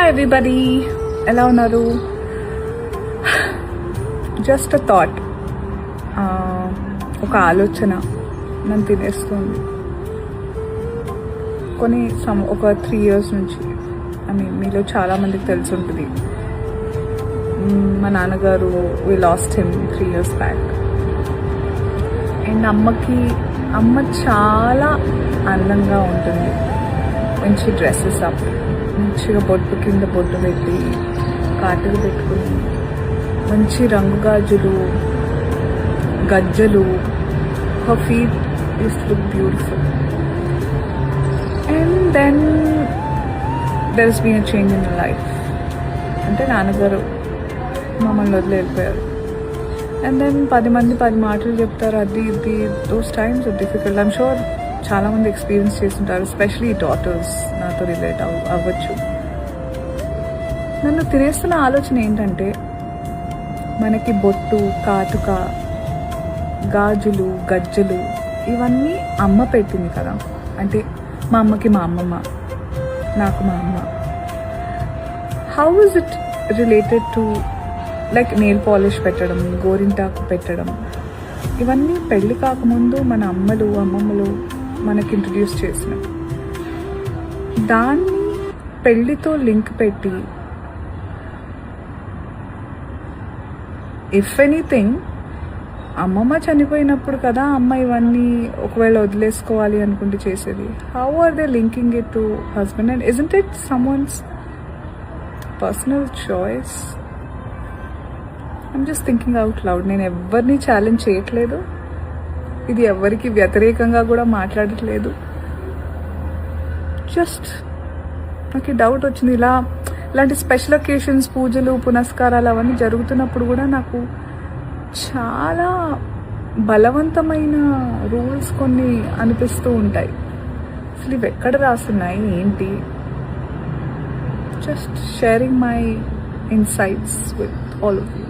Hi everybody, ఎలా ఉన్నారు? Just a thought, ఒక ఆలోచన నన్ను తినేస్తుంది. ఒక 3 years నుంచి. మీలో చాలామందికి తెలిసి ఉంటుంది, మా నాన్నగారు we lost him 3 years back. And అమ్మ చాలా అందంగా ఉంటుంది. మంచి డ్రెస్సెస్ అప్, మంచిగా బొట్టు కింద బొట్టు పెట్టి కాటుకు పెట్టుకుని, మంచి రంగు గాజులు, గజ్జలు. Her feet is look beautiful. And then there is been a change in life. అంటే నాన్నగారు మమ్మల్ని వదిలి వెళ్ళిపోయారు. అండ్ దెన్ 10 మంది 10 మాటలు చెప్తారు. అది ఇది those times are difficult. I'm sure చాలామంది ఎక్స్పీరియన్స్ చేస్తుంటారు, ఎస్పెషలీ డాటర్స్ నాతో రిలేట్ అవ్వచ్చు. నన్ను తినేస్తున్న ఆలోచన ఏంటంటే, మనకి బొట్టు, కాటుక, గాజులు, గజ్జలు ఇవన్నీ అమ్మ పెట్టింది కదా. అంటే మా అమ్మకి మా అమ్మమ్మ, నాకు మా అమ్మ. How is it related to like nail polish పెట్టడం, గోరింటాకు పెట్టడం? ఇవన్నీ పెళ్ళి కాకముందు మన అమ్మలు అమ్మమ్మలు మనకి ఇంట్రడ్యూస్ చేసిన దాన్ని పెళ్ళితో లింక్ పెట్టి, ఇఫ్ ఎనీథింగ్ అమ్మమ్మ చనిపోయినప్పుడు కదా అమ్మ ఇవన్నీ ఒకవేళ వదిలేసుకోవాలి అనుకుంటే చేసేది. How are they linking it to husband? And isn't it someone's personal choice? I'm just thinking out loud. నేను ఎవరిని ఛాలెంజ్ చేయట్లేదు, ఇది ఎవరికి వ్యతిరేకంగా కూడా మాట్లాడట్లేదు. జస్ట్ నాకు డౌట్ వచ్చింది. ఇలాంటి స్పెషల్ ఒకేషన్స్, పూజలు, పునస్కారాలు అవన్నీ జరుగుతున్నప్పుడు కూడా నాకు చాలా బలవంతమైన రూల్స్ కొన్ని అనిపిస్తూ ఉంటాయి. అసలు ఇవి ఎక్కడ రాస్తున్నాయి ఏంటి? Just sharing my insights with all of you.